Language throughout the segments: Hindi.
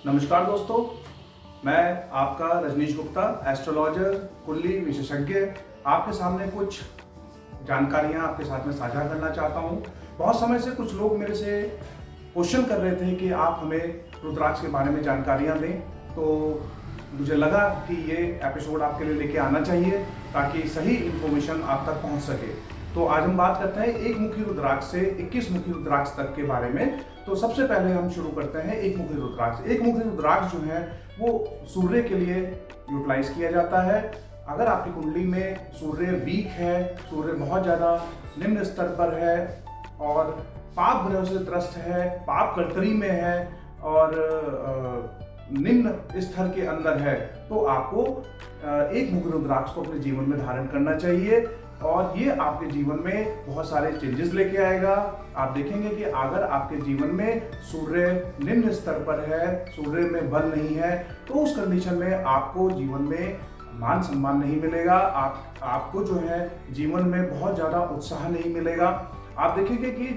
नमस्कार दोस्तों, मैं आपका रजनीश गुप्ता, एस्ट्रोलॉजर, कुंडली विशेषज्ञ, आपके सामने कुछ जानकारियां आपके साथ में साझा करना चाहता हूं। बहुत समय से कुछ लोग मेरे से क्वेश्चन कर रहे थे कि आप हमें रुद्राक्ष के बारे में जानकारियां दें, तो मुझे लगा कि ये एपिसोड आपके लिए लेके आना चाहिए ताकि सही इन्फॉर्मेशन आप तक पहुंच सके। तो आज हम बात करते हैं एक मुखी रुद्राक्ष से 21 मुखी रुद्राक्ष तक के बारे में। तो सबसे पहले हम शुरू करते हैं एक मुखी रुद्राक्ष। एक मुखी रुद्राक्ष जो है वो सूर्य के लिए यूटिलाइज किया जाता है। अगर आपकी कुंडली में सूर्य वीक है, सूर्य बहुत ज़्यादा निम्न स्तर पर है और पाप ग्रह से त्रस्त है, पाप कर्तरी में है और निम्न स्तर के अंदर है, तो आपको एक मुखी रुद्राक्ष को अपने जीवन में धारण करना चाहिए और ये आपके जीवन में बहुत सारे चेंजेस लेके आएगा। आप देखेंगे कि अगर आपके जीवन में सूर्य निम्न स्तर पर है, सूर्य में बल नहीं है, तो उस कंडीशन में आपको जीवन में मान सम्मान नहीं मिलेगा। आपको जो है जीवन में बहुत ज़्यादा उत्साह नहीं मिलेगा। आप देखेंगे कि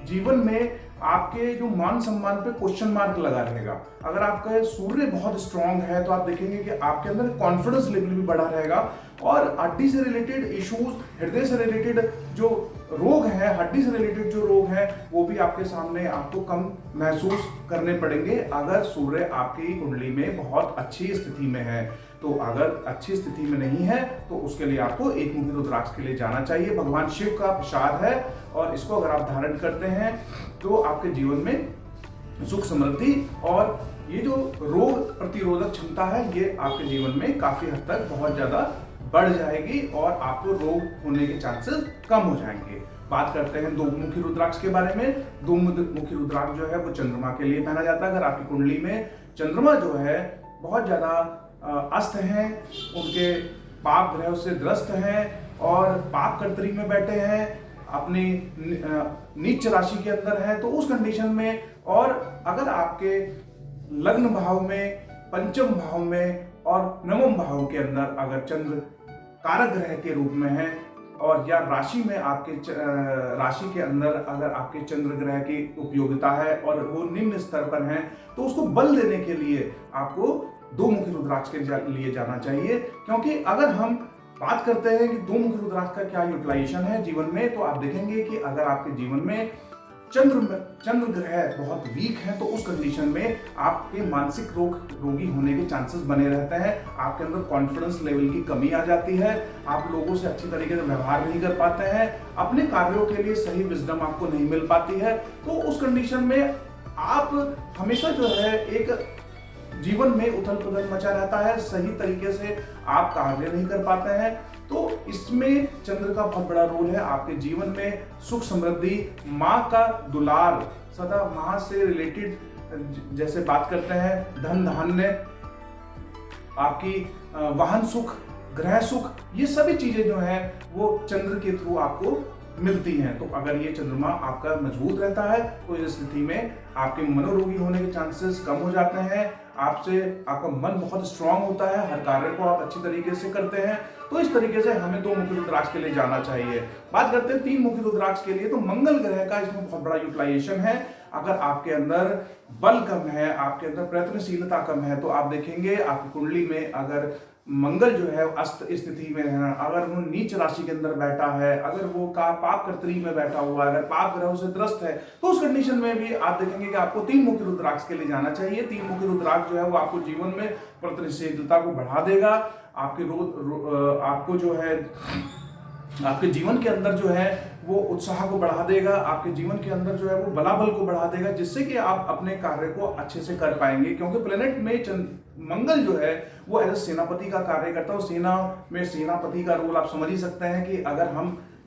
जीवन में आपके जो मान सम्मान पे क्वेश्चन मार्क लगा रहेगा। अगर आपका सूर्य बहुत स्ट्रांग है तो आप देखेंगे कि आपके अंदर कॉन्फिडेंस लेवल भी बढ़ा रहेगा और हड्डी से रिलेटेड इश्यूज, हृदय से रिलेटेड जो रोग हैं, हड्डी से रिलेटेड जो रोग हैं, वो भी आपके सामने आपको कम महसूस करने पड़ेंगे अगर सूर्य आपकी कुंडली में बहुत अच्छी स्थिति में है। तो अगर अच्छी स्थिति में नहीं है तो उसके लिए आपको एक मुखी रुद्राक्ष के लिए जाना चाहिए। भगवान शिव का प्रसाद है और इसको अगर आप धारण करते हैं तो आपके जीवन में सुख समृद्धि और ये जो रोग प्रतिरोधक क्षमता है ये आपके जीवन में काफी हद तक बहुत ज्यादा बढ़ जाएगी और आपको रोग होने के चांसेस कम हो जाएंगे। बात करते हैं दो मुखी रुद्राक्ष के बारे में। दो मुखी रुद्राक्ष जो है वो चंद्रमा के लिए पहना जाता है। अगर आपकी कुंडली में चंद्रमा जो है बहुत ज्यादा अस्त हैं, उनके पाप ग्रह से ग्रस्त हैं और पाप कर्तरी में बैठे हैं, अपनी नीच राशि के अंदर है, तो उस कंडीशन में और अगर आपके लग्न भाव में, पंचम भाव में और नवम भाव के अंदर अगर चंद्र कारक ग्रह के रूप में है और या राशि में आपके राशि के अंदर अगर आपके चंद्र ग्रह की उपयोगिता है और वो निम्न स्तर पर है, तो उसको बल देने के लिए आपको दो मुखी रुद्राक्ष के लिए जाना चाहिए। क्योंकि अगर हम बात करते हैं कि दो मुखी रुद्राक्ष का क्या यूटिलाइजेशन है जीवन में, तो आप देखेंगे कि अगर आपके जीवन में चंद्र ग्रह बहुत वीक है तो उस कंडीशन में आपके मानसिक रोगी होने के चांसेस बने रहते हैं। आपके अंदर कॉन्फिडेंस लेवल की कमी आ जाती है, आप लोगों से अच्छी तरीके से व्यवहार नहीं कर पाते हैं, अपने कार्यों के लिए सही विजडम आपको नहीं मिल पाती है। तो उस कंडीशन में आप हमेशा जो है एक जीवन में उथल पुथल मचा रहता है, सही तरीके से आप कार्य नहीं कर पाते हैं। तो इसमें चंद्र का बहुत बड़ा रोल है आपके जीवन में सुख समृद्धि, माँ का दुलार, सदा माँ से रिलेटेड जैसे बात करते हैं धन धान्य, आपकी वाहन सुख, ग्रह सुख, ये सभी चीजें जो है वो चंद्र के थ्रू आपको मिलती हैं। तो अगर ये चंद्रमा आपका मजबूत रहता है तो इस स्थिति में आपके मनोरोगी होने के चांसेस कम हो जाते हैं। आपका मन बहुत स्ट्रांग होता है, हर कार्य को आप अच्छी तरीके से करते हैं। तो इस तरीके से हमें दो मुखी रुद्राक्ष के लिए जाना चाहिए। बात करते हैं तीन मुखी रुद्राक्ष के लिए, तो मंगल ग्रह का इसमें बहुत बड़ा यूटिलाइजेशन है। अगर आपके अंदर बल कम है, आपके अंदर प्रयत्नशीलता कम है, तो आप देखेंगे आपकी कुंडली में अगर मंगल जो है अस्त स्थिति में है, अगर वो नीच राशि के अंदर बैठा है, अगर वो पाप कर्तरी में बैठा हुआ है, अगर पाप ग्रहों से त्रस्त है, तो उस कंडीशन में भी आप देखेंगे कि आपको तीन मुखी रुद्राक्ष के लिए जाना चाहिए। तीन मुखी रुद्राक्ष जो है वो आपको जीवन में प्रयत्नशीलता को बढ़ा देगा, आपको जो है आपके जीवन के अंदर जो है वो उत्साह को बढ़ा देगा, आपके जीवन के अंदर जो है वो बलाबल को बढ़ा देगा, जिससे कि आप अपने कार्य को अच्छे से कर पाएंगे। क्योंकि प्लेनेट में मंगल जो है वो एज सेनापति का कार्य करता है। सेना में सेनापति का रोल आप समझ ही सकते हैं कि अगर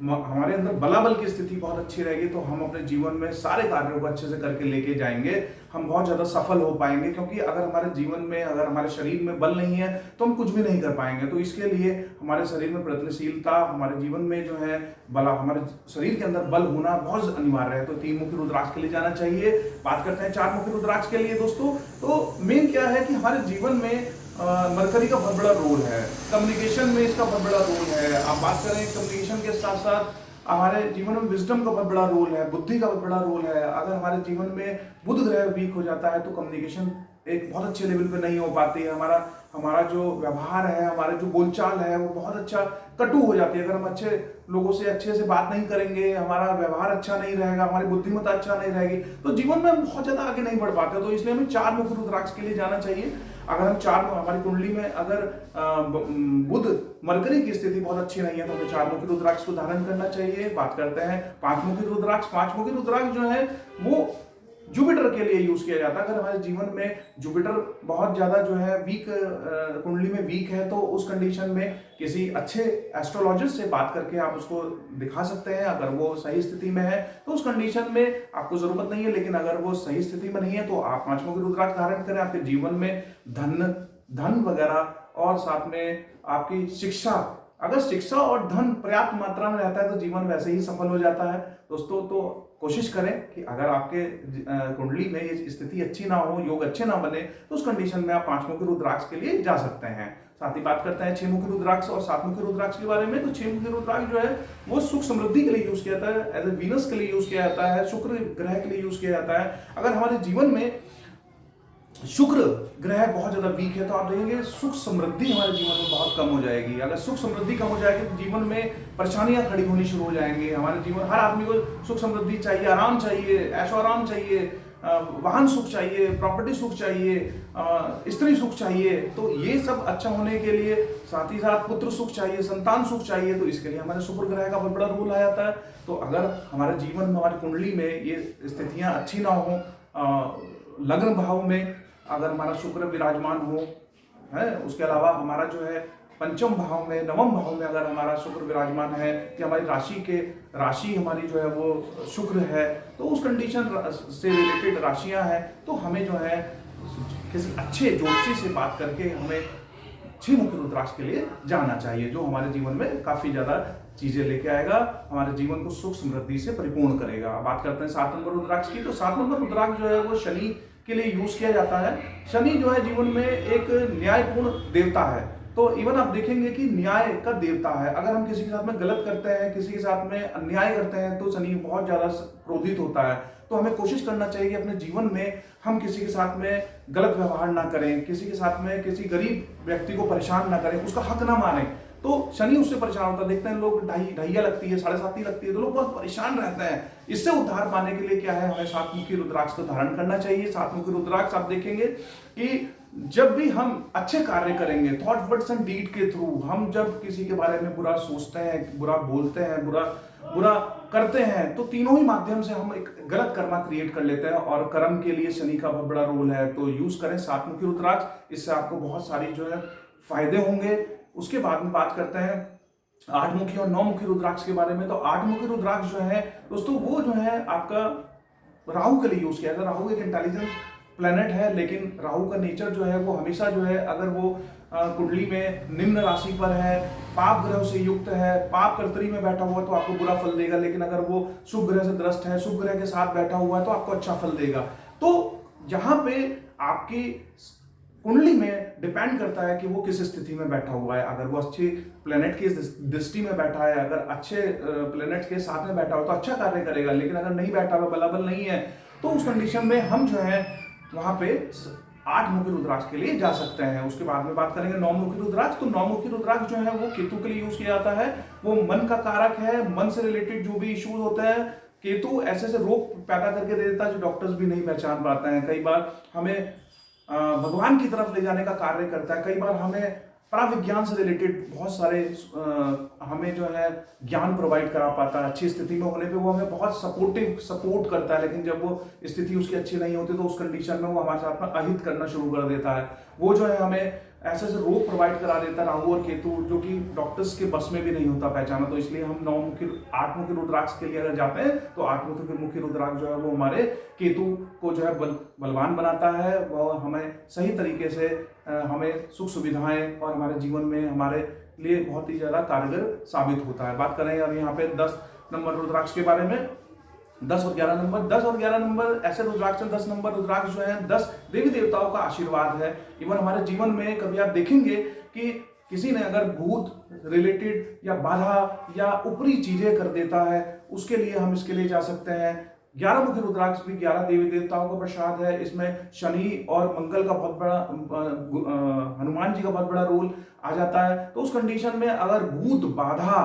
हमारे अंदर बलाबल की स्थिति बहुत अच्छी रहेगी तो हम अपने जीवन में सारे कार्यों को अच्छे से करके लेके जाएंगे, हम बहुत ज्यादा सफल हो पाएंगे। क्योंकि अगर हमारे जीवन में, अगर हमारे शरीर में बल नहीं है तो हम कुछ भी नहीं कर पाएंगे। तो इसके लिए हमारे शरीर में प्रयत्नशीलता, हमारे जीवन में जो है हमारे शरीर के अंदर बल होना बहुत अनिवार्य है। तो तीन मुखी रुद्राक्ष के लिए जाना चाहिए। बात करते हैं चार मुखी रुद्राक्ष के लिए दोस्तों, तो मेन क्या है कि हमारे जीवन में मरकरी का बहुत बड़ा रोल है, कम्युनिकेशन में इसका बहुत बड़ा रोल है। आप बात करें कम्युनिकेशन के साथ साथ हमारे जीवन में विजडम का बहुत बड़ा रोल है, बुद्धि का बहुत बड़ा रोल है। अगर हमारे जीवन में बुध ग्रह वीक हो जाता है तो कम्युनिकेशन एक बहुत अच्छे लेवल पे नहीं हो पाती है, हमारा हमारा जो व्यवहार है, हमारा जो बोलचाल है वो बहुत अच्छा कटु हो जाती है। अगर हम अच्छे लोगों से अच्छे से बात नहीं करेंगे, हमारा व्यवहार अच्छा नहीं रहेगा, हमारी बुद्धिमत्ता अच्छा नहीं रहेगी, तो जीवन में हम बहुत ज्यादा आगे नहीं बढ़ पाते। तो इसलिए हमें 4 मुख्य रुद्राक्ष के लिए जाना चाहिए। अगर हम हमारी कुंडली में अगर बुध मरकरी की स्थिति बहुत अच्छी नहीं है तो हमें 4 मुखी रुद्राक्ष को धारण करना चाहिए। बात करते हैं 5 मुखी रुद्राक्ष। 5 मुखी रुद्राक्ष जो है वो जुपिटर के लिए यूज किया जाता है। अगर हमारे जीवन में जुपिटर बहुत ज्यादा जो है वीक, कुंडली में वीक है, तो उस कंडीशन में किसी अच्छे एस्ट्रोलॉजर से बात करके आप उसको दिखा सकते हैं। अगर वो सही स्थिति में है तो उस कंडीशन में आपको जरूरत नहीं है, लेकिन अगर वो सही स्थिति में नहीं है तो आप 5 मुखी रुद्राक्ष धारण करें। आपके जीवन में धन वगैरह और साथ में आपकी शिक्षा, अगर शिक्षा और धन पर्याप्त मात्रा में रहता है तो जीवन वैसे ही सफल हो जाता है दोस्तों। तो कोशिश करें कि अगर आपके कुंडली में ये स्थिति अच्छी ना हो, योग अच्छे ना बने, तो उस कंडीशन में आप 5 मुखी रुद्राक्ष के लिए जा सकते हैं। साथ ही बात करते हैं 6 मुखी रुद्राक्ष और 7 मुखी रुद्राक्ष के बारे में। तो 6 मुखी रुद्राक्ष जो है वो सुख समृद्धि के लिए यूज किया जाता है, एज ए वीनस के लिए यूज किया जाता है, शुक्र ग्रह के लिए यूज किया जाता है। अगर हमारे जीवन में शुक्र ग्रह बहुत ज्यादा वीक है तो आप देखेंगे सुख समृद्धि हमारे जीवन में बहुत कम हो जाएगी। अगर सुख समृद्धि कम हो जाएगी तो जीवन में परेशानियां खड़ी होनी शुरू हो जाएंगी। हमारे जीवन, हर आदमी को सुख समृद्धि चाहिए, आराम चाहिए, ऐशो आराम चाहिए, वाहन सुख चाहिए, प्रॉपर्टी सुख चाहिए, स्त्री सुख चाहिए। तो ये सब अच्छा होने के लिए, साथ ही साथ पुत्र सुख चाहिए, संतान सुख चाहिए, तो इसके लिए हमारे शुक्र ग्रह का बहुत बड़ा रोल आ जाता है। तो अगर हमारे जीवन में, हमारी कुंडली में ये स्थितियां अच्छी ना हो, लग्न भाव में अगर हमारा शुक्र विराजमान हो है, उसके अलावा हमारा जो है पंचम भाव में, नवम भाव में अगर हमारा शुक्र विराजमान है, कि हमारी राशि हमारी जो है वो शुक्र है, तो उस कंडीशन से रिलेटेड राशियां हैं, तो हमें जो है किसी अच्छे ज्योतिषी से बात करके हमें 6 मुखी रुद्राक्ष के लिए जाना चाहिए, जो हमारे जीवन में काफी ज्यादा चीजें लेके आएगा, हमारे जीवन को सुख समृद्धि से परिपूर्ण करेगा। बात करते हैं 7 नंबर रुद्राक्ष की। तो 7 नंबर रुद्राक्ष जो है वो शनि के लिए यूज किया जाता है। शनि जो है जीवन में एक न्यायपूर्ण देवता है। तो इवन आप देखेंगे कि न्याय का देवता है। अगर हम किसी के साथ में गलत करते हैं, किसी के साथ में अन्याय करते हैं, तो शनि बहुत ज्यादा क्रोधित होता है। तो हमें कोशिश करना चाहिए कि अपने जीवन में हम किसी के साथ में गलत व्यवहार ना करें, किसी के साथ में किसी गरीब व्यक्ति को परेशान ना करें, उसका हक ना मारें। तो शनि उससे परेशान होता है। देखते हैं लोग ढैया लगती है, 7.5 लगती है, तो लोग बहुत परेशान रहते हैं। इससे उद्धार पाने के लिए क्या है, हमें 7 मुखी रुद्राक्ष को धारण करना चाहिए। 7 मुखी रुद्राक्ष आप देखेंगे कि जब भी हम अच्छे कार्य करेंगे, थॉट वर्ड्स एंड डीड के थ्रू, हम जब किसी के बारे में बुरा सोचते हैं, बुरा बोलते हैं, बुरा करते हैं, तो तीनों ही माध्यम से हम एक गलत कर्मा क्रिएट कर लेते हैं, और कर्म के लिए शनि का बहुत बड़ा रोल है। तो यूज करें 7 मुखी रुद्राक्ष, इससे आपको बहुत सारी जो है फायदे होंगे। उसके बाद में बात करते हैं 8 मुखी और 9 मुखी रुद्राक्ष के बारे में। तो 8 मुखी रुद्राक्ष जो है दोस्तों, वो जो है आपका राहु के लिए यूज किया जाता है। राहु एक इंटेलिजेंट प्लेनेट है, लेकिन राहु का नेचर जो है वो हमेशा जो है, अगर वो कुंडली में निम्न राशि पर है, पाप ग्रह से युक्त है, पाप कर्तरी में बैठा हुआ है, तो आपको बुरा फल देगा। लेकिन अगर वो शुभ ग्रह से ग्रस्त है, शुभ ग्रह के साथ बैठा हुआ है, तो आपको अच्छा फल देगा। तो यहाँ पे आपकी कुंडली में डिपेंड करता है कि वो किस स्थिति में बैठा हुआ है। अगर वो अच्छे प्लेनेट की दृष्टि में बैठा है, अगर अच्छे प्लेनेट के साथ में बैठा हो तो अच्छा कार्य करेगा। लेकिन अगर नहीं बैठा हुआ, बलाबल नहीं है, तो उस कंडीशन में हम जो है वहां पे 8 मुखी रुद्राक्ष के लिए जा सकते हैं। उसके बाद में बात करेंगे 9 मुखी रुद्राक्ष। तो 9 मुखी रुद्राक्ष जो है वो केतु के लिए यूज किया जाता है। वो मन का कारक है, मन से रिलेटेड जो भी इश्यूज होते हैं, केतु ऐसे ऐसे रोग पैदा करके दे देता है जो डॉक्टर्स भी नहीं पहचान पाते हैं। कई बार हमें भगवान की तरफ ले जाने का कार्य करता है। कई बार हमें पराविज्ञान से रिलेटेड बहुत सारे हमें जो है ज्ञान प्रोवाइड करा पाता है। अच्छी स्थिति में होने पे वो हमें बहुत सपोर्ट करता है, लेकिन जब वो स्थिति उसकी अच्छी नहीं होती तो उस कंडीशन में वो हमारे साथ में अहित करना शुरू कर देता है। वो जो है हमें ऐसे ऐसे रोग प्रोवाइड करा देता है, राहु और केतु, जो कि डॉक्टर्स के बस में भी नहीं होता पहचाना। तो इसलिए हम 8 मुखी रुद्राक्ष के लिए अगर जाते हैं तो 8 मुखी रुद्राक्ष जो है वो हमारे केतु को जो है बलवान बनाता है। वह हमें सही तरीके से हमें सुख सुविधाएं और हमारे जीवन में हमारे लिए बहुत ही ज्यादा कारगर साबित होता है। बात करें अब यहाँ पे 10 नंबर रुद्राक्ष के बारे में। 10 और 11 नंबर ऐसे रुद्राक्ष हैं। 10 नंबर रुद्राक्ष जो है 10 देवी देवताओं का आशीर्वाद है। इवन हमारे जीवन में कभी आप देखेंगे कि किसी ने अगर भूत रिलेटेड या बाधा या ऊपरी चीजें कर देता है, उसके लिए हम इसके लिए जा सकते हैं। 11 मुखी रुद्राक्ष भी 11 देवी देवताओं का प्रसाद है। इसमें शनि और मंगल का बहुत बड़ा हनुमान जी का बहुत बड़ा रोल आ जाता है। तो उस कंडीशन में अगर भूत बाधा,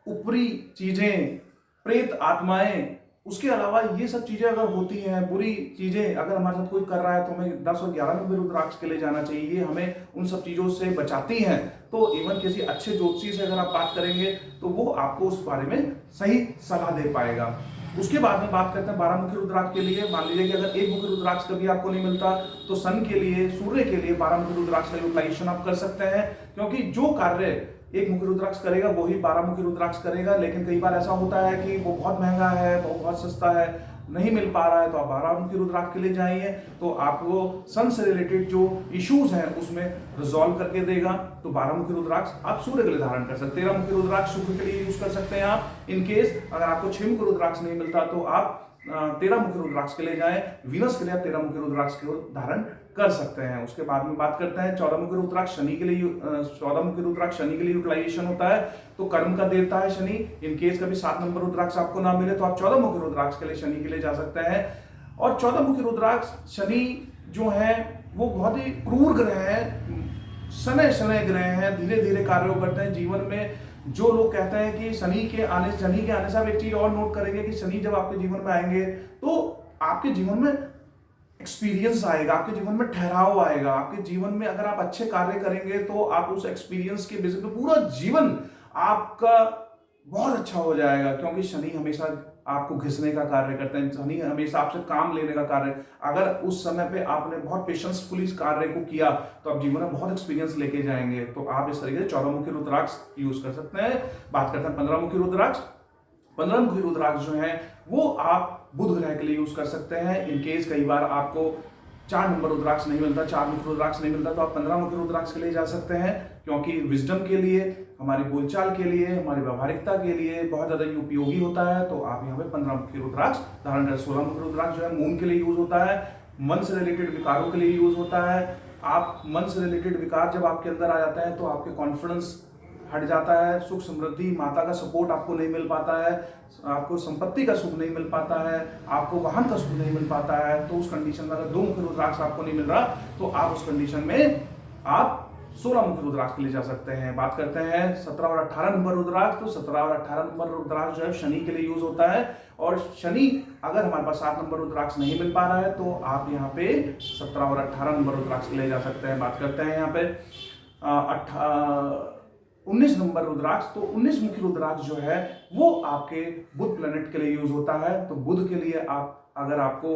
ऊपरी चीजें, प्रेत आत्माएं, उसके अलावा ये सब चीजें अगर होती हैं, बुरी चीजें अगर हमारे साथ कोई कर रहा है, तो हमें 10 और 11 नंबर रुद्राक्ष के लिए जाना चाहिए। ये हमें उन सब चीजों से बचाती हैं। तो इवन किसी अच्छे ज्योतिषी से अगर आप बात करेंगे तो वो आपको उस बारे में सही सलाह दे पाएगा। उसके बाद में बात करते हैं 12 मुखी रुद्राक्ष के लिए। मान लीजिए कि अगर एक मुखी रुद्राक्ष कभी आपको नहीं मिलता, तो सन के लिए, सूर्य के लिए 12 मुखी रुद्राक्ष का यूटिलाइजेशन आप कर सकते हैं, क्योंकि जो कार्य एक मुखी रुद्राक्ष करेगा वही 12 मुखी रुद्राक्ष करेगा। लेकिन कई बार ऐसा होता है कि वो बहुत महंगा है, वो बहुत सस्ता है, नहीं मिल पा रहा है, तो आप 12 मुखी रुद्राक्ष के लिए जाइए, तो आपको सन से रिलेटेड जो इश्यूज हैं उसमें रिजॉल्व करके देगा। तो 12 मुखी रुद्राक्ष आप सूर्य के लिए धारण कर सकते हैं। 13 मुखी रुद्राक्ष शुक्र के लिए यूज कर सकते हैं आप। इन केस अगर आपको 6 मुखी रुद्राक्ष नहीं मिलता तो आप 13 मुखी रुद्राक्ष के लिए जाएं। वीनस के लिए आप 13 मुखी रुद्राक्ष को धारण कर सकते हैं। उसके बाद में बात करते हैं 14 मुखी रुद्राक्ष शनि के लिए। 14 मुखी रुद्राक्ष शनि के लिए यूटिलाइजेशन होता है। तो कर्म का देवता है शनि। इन केस कभी 7 नंबर रुद्राक्ष आपको ना मिले तो आप 14 मुखी रुद्राक्ष के लिए शनि के लिए जा सकते हैं। और 14 मुखी रुद्राक्ष शनि जो है वो बहुत ही क्रूर ग्रह है, शनै शनै ग्रह हैं, धीरे धीरे कार्यों करते हैं जीवन में। जो लोग कहते हैं कि शनि के आने से आप एक चीज और नोट करेंगे कि शनि जब आपके जीवन में आएंगे तो आपके जीवन में एक्सपीरियंस आएगा, आपके जीवन में ठहराव आएगा। आपके जीवन में अगर आप अच्छे कार्य करेंगे तो आप उस एक्सपीरियंस के बेसिस पे पूरा जीवन आपका बहुत अच्छा हो जाएगा, क्योंकि शनि हमेशा आपको घिसने का कार्य करते हैं। शनि हमेशा आपसे काम लेने का कार्य। अगर उस समय पे आपने बहुत पेशेंसफुली इस कार्य को किया तो आप जीवन में बहुत एक्सपीरियंस लेके जाएंगे। तो आप इस तरीके से 14 मुखी रुद्राक्ष यूज कर सकते हैं। बात करते हैं 15 मुखी रुद्राक्ष। 15 मुखी रुद्राक्ष जो है वो आप बुध ग्रह के लिए यूज कर सकते हैं। इन केस कई बार आपको 4 नंबर रुद्राक्ष नहीं मिलता, 4 मुखी रुद्राक्ष नहीं मिलता, तो आप 15 मुखी रुद्राक्ष के लिए जा सकते हैं, क्योंकि विजडम के लिए, हमारी बोलचाल के लिए, हमारी व्यवहारिकता के लिए बहुत ज्यादा उपयोगी होता है। तो आप यहाँ पे 15 मुखी रुद्राक्ष धारण करें। 16 मुखी रुद्राक्ष जो है मून के लिए यूज होता है, मन से रिलेटेड विकारों के लिए यूज होता है। आप मन से रिलेटेड विकार जब आपके अंदर आ जाता है तो आपके कॉन्फिडेंस हट जाता है, सुख समृद्धि, माता का सपोर्ट आपको नहीं मिल पाता है, आपको संपत्ति का सुख नहीं मिल पाता है, आपको वाहन का सुख नहीं मिल पाता है। तो उस कंडीशन में अगर 2 मुखी रुद्राक्ष आपको नहीं मिल रहा तो आप उस कंडीशन में आप 16 मुखी रुद्राक्ष के लिए जा सकते हैं। बात करते हैं 17 और 18 नंबर रुद्राक्ष। तो 17 और 18 नंबर रुद्राक्ष जो है शनि के लिए यूज होता है। और शनि अगर हमारे पास 7 नंबर रुद्राक्ष नहीं मिल पा रहा है तो आप यहाँ पे 17 और 18 नंबर रुद्राक्ष के लिए जा सकते हैं। बात करते हैं यहाँ पे 19 नंबर रुद्राक्ष। तो 19 मुखी रुद्राक्ष जो है वो आपके बुध प्लेनेट के लिए यूज होता है। तो बुध के लिए आप अगर आपको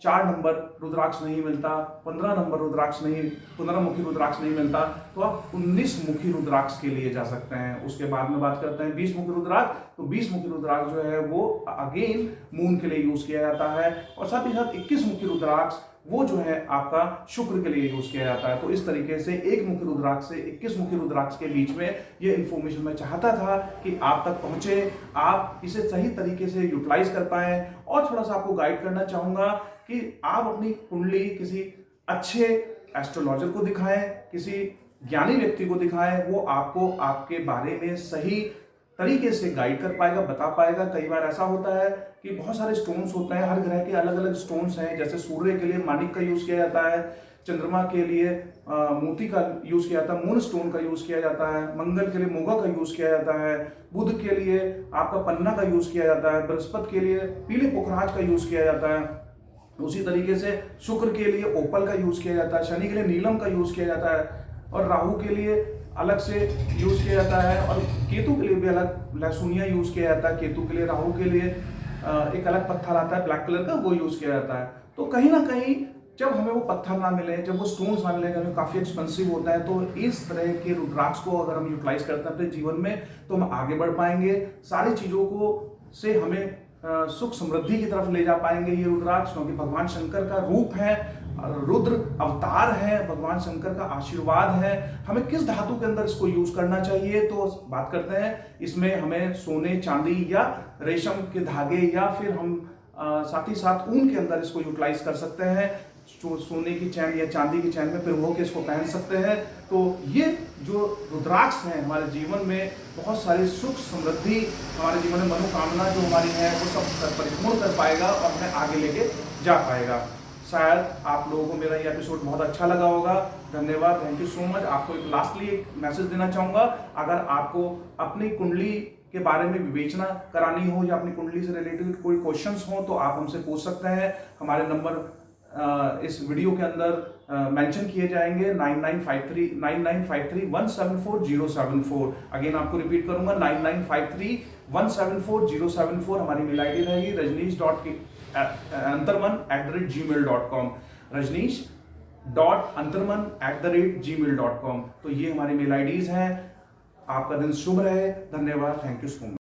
4 नंबर रुद्राक्ष नहीं मिलता, 15 नंबर रुद्राक्ष नहीं, 15 मुखी रुद्राक्ष नहीं मिलता, तो आप 19 मुखी रुद्राक्ष के लिए जा सकते हैं। उसके बाद में बात करते हैं 20 मुखी रुद्राक्ष। तो 20 मुखी रुद्राक्ष जो है वो अगेन मून के लिए यूज किया जाता है। और साथ ही साथ 21 मुखी रुद्राक्ष वो जो है आपका शुक्र के लिए यूज किया जाता है। तो इस तरीके से 1 मुखी रुद्राक्ष से 21 मुखी रुद्राक्ष के बीच में ये इंफॉर्मेशन मैं चाहता था कि आप तक पहुंचे, आप इसे सही तरीके से यूटिलाइज कर पाए। और थोड़ा सा आपको गाइड करना चाहूंगा कि आप अपनी कुंडली किसी अच्छे एस्ट्रोलॉजर को दिखाएं, किसी ज्ञानी व्यक्ति को दिखाएं, वो आपको आपके बारे में सही तरीके से गाइड कर पाएगा, बता पाएगा। कई बार ऐसा होता है कि बहुत सारे स्टोन्स होते हैं, हर ग्रह के अलग अलग स्टोन्स हैं। जैसे सूर्य के लिए माणिक का यूज किया जाता है, चंद्रमा के लिए मोती का यूज किया जाता है, मून स्टोन का यूज किया जाता है, मंगल के लिए मोगा का यूज किया जाता है, बुध के लिए आपका पन्ना का यूज किया जाता है, बृहस्पति के लिए पीले पुखराज का यूज किया जाता है। उसी तरीके से शुक्र के लिए ओपल का यूज किया जाता है, शनि के लिए नीलम का यूज किया जाता है, और राहु के लिए अलग से यूज किया जाता है, और केतु के लिए भी अलग लहसुनिया यूज किया जाता है। केतु के लिए, राहु के लिए एक अलग पत्थर आता है ब्लैक कलर का, वो यूज किया जाता है। तो कहीं ना कहीं जब हमें वो पत्थर ना मिले, जब वो स्टोन्स ना मिले, हमें काफी एक्सपेंसिव होता है, तो इस तरह के रुद्राक्ष को अगर हम यूटिलाइज करते हैं अपने जीवन में तो हम आगे बढ़ पाएंगे। सारी चीजों को से हमें सुख समृद्धि की तरफ ले जा पाएंगे ये रुद्राक्ष, क्योंकि भगवान शंकर का रूप है, रुद्र अवतार है, भगवान शंकर का आशीर्वाद है। हमें किस धातु के अंदर इसको यूज करना चाहिए, तो बात करते हैं। इसमें हमें सोने, चांदी या रेशम के धागे या फिर हम साथ ही साथ ऊन के अंदर इसको यूटिलाइज कर सकते हैं। सोने की चैन या चांदी की चैन में पिरो के इसको पहन सकते हैं। तो ये जो रुद्राक्ष हैं हमारे जीवन में बहुत सारी सुख समृद्धि, हमारे जीवन में मनोकामना जो हमारी है वो सब परिपूर्ण कर पाएगा और हमें आगे लेके जा पाएगा। शायद आप लोगों को मेरा ये एपिसोड बहुत अच्छा लगा होगा। धन्यवाद, थैंक यू सो मच। आपको एक लास्टली एक मैसेज देना चाहूँगा, अगर आपको अपनी कुंडली के बारे में विवेचना करानी हो या अपनी कुंडली से रिलेटेड कोई क्वेश्चंस हो तो आप हमसे पूछ सकते हैं। हमारे नंबर इस वीडियो के अंदर मेंशन किए जाएंगे 9953174074। अगेन आपको रिपीट करूंगा 9953174074। हमारी मेल आईडी रहेगी rajneesh.antarman@gmail.com, rajneesh.antarman@gmail.com। तो ये हमारी मेल आईडीज हैं। आपका दिन शुभ रहे। धन्यवाद, थैंक यू सो मच।